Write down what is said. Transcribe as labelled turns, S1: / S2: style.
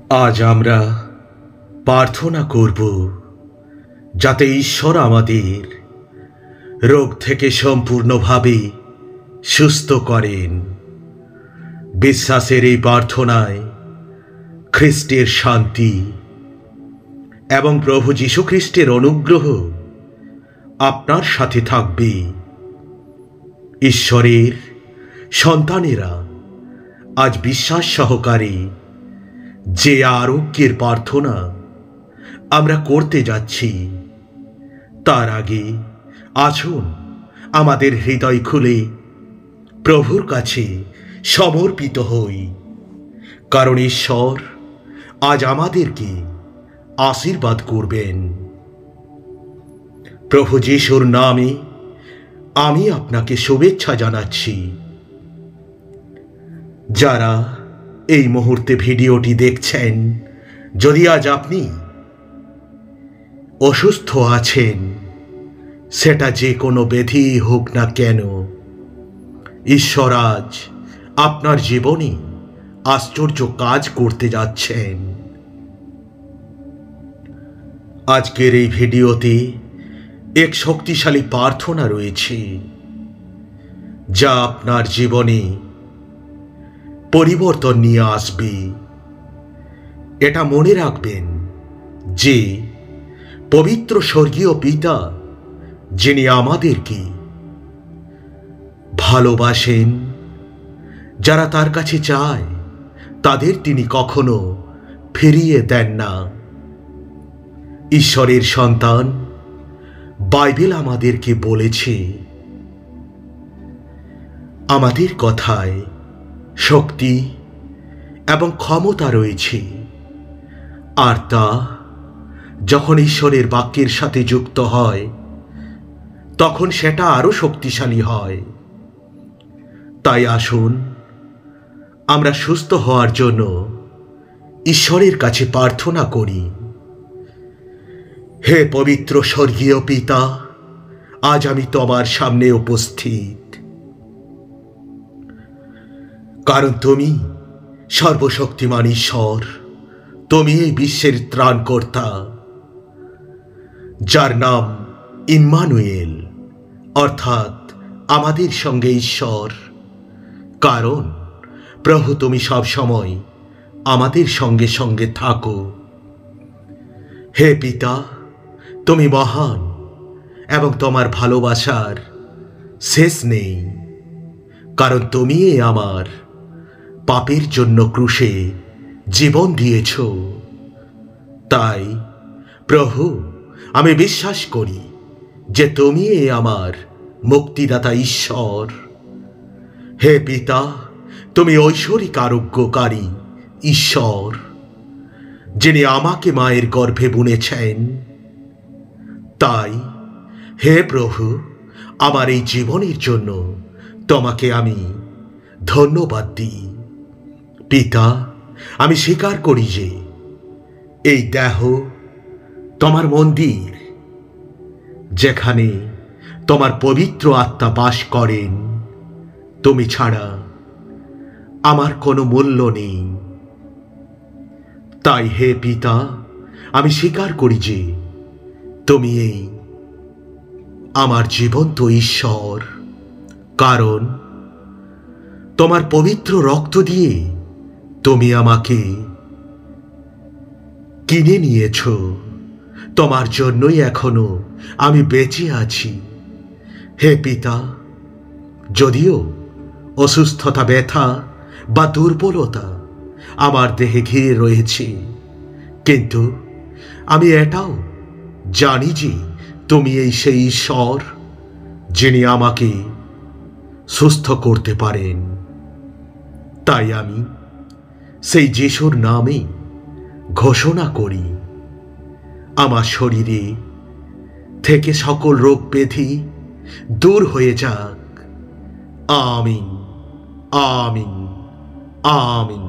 S1: আজ আমরা প্রার্থনা করব যাতে ঈশ্বর আমাদের রোগ থেকে সম্পূর্ণভাবে সুস্থ করেন। বিশ্বাসের এই প্রার্থনায় খ্রিস্টের শান্তি এবং প্রভু যীশু খ্রিস্টের অনুগ্রহ আপনার সাথে থাকবে। ঈশ্বরের সন্তানেরা আজ বিশ্বাস সহকারে যে আরোগ্যের প্রার্থনা আমরা করতে যাচ্ছি, তার আগে আসুন আমাদের হৃদয় খুলে প্রভুর কাছে সমর্পিত হই, কারণ ঈশ্বর আজ আমাদেরকে আশীর্বাদ করবেন। প্রভু যীশুর নামে আমি আপনাকে শুভেচ্ছা জানাচ্ছি। যারা এই মুহূর্তে ভিডিওটি দেখছেন, যদি আজ আপনি অসুস্থ আছেন, সেটা যে কোনো ব্যাধি হোক না কেন, ঈশ্বর আজ আপনার জীবনে আশ্চর্য কাজ করতে যাচ্ছেন। আজকের এই ভিডিওতে এক শক্তিশালী প্রার্থনা রয়েছে, যা আপনার জীবনে পরিবর্তন নিয়ে আসবে। এটা মনে রাখবেন যে পবিত্র স্বর্গীয় পিতা, যিনি আমাদেরকে ভালোবাসেন, যারা তার কাছে চায় তাদের তিনি কখনো ফিরিয়ে দেন না। ঈশ্বরের সন্তান বাইবেল আমাদেরকে বলেছে, আমাদের কথায় শক্তি এবং ক্ষমতা রয়েছে, আর তা যখন ঈশ্বরের বাক্যের সাথে যুক্ত হয় তখন সেটা আরো শক্তিশালী হয়। তাই আসুন আমরা সুস্থ হওয়ার জন্য ঈশ্বরের কাছে প্রার্থনা করি। হে পবিত্র স্বর্গীয় পিতা, আজ আমি তোমার সামনে উপস্থিত, কারণ তুমি সর্বশক্তিমান ঈশ্বর। তুমি এই বিশ্বের ত্রাণকর্তা, যার নাম ইম্মানুয়েল, অর্থাৎ আমাদের সঙ্গে ঈশ্বর। কারণ প্রভু, তুমি সব সময় আমাদের সঙ্গে সঙ্গে থাকো। হে পিতা, তুমি মহান এবং তোমার ভালোবাসার শেষ নেই, কারণ তুমি আমার পাপের জন্য ক্রুশে জীবন দিয়েছ। তাই প্রভু, আমি বিশ্বাস করি যে তুমি আমার মুক্তিদাতা ঈশ্বর। হে পিতা, তুমি ঐশ্বরিক আরোগ্যকারী ঈশ্বর, যিনি আমাকে মায়ের গর্ভে বুনেছেন। তাই হে প্রভু, আমার এই জীবনের জন্য তোমাকে আমি ধন্যবাদ দিই। পিতা, আমি স্বীকার করি যে এই দেহ তোমার মন্দির, যেখানে তোমার পবিত্র আত্মা বাস করেন। তুমি ছাড়া আমার কোনো মূল্য নেই। তাই হে পিতা, আমি স্বীকার করি যে তুমি এই আমার জীবন্ত ঈশ্বর, কারণ তোমার পবিত্র রক্ত দিয়ে তুমি আমাকে কিনে নিয়েছ। তোমার জন্যই এখনো আমি বেঁচে আছি। হে পিতা, যদিও অসুস্থতা, ব্যথা বা দুর্বলতা আমার দেহে ঘিরে রয়েছে, কিন্তু আমি এটাও জানি যে তুমি এই সেই ঈশ্বর, যিনি আমাকে সুস্থ করতে পারেন। তাই আমি সেই যিশুর নামে ঘোষণা করি, আমার শরীরে থেকে সকল রোগ ব্যাধি দূর হয়ে যাক। আমিন, আমিন, আমিন।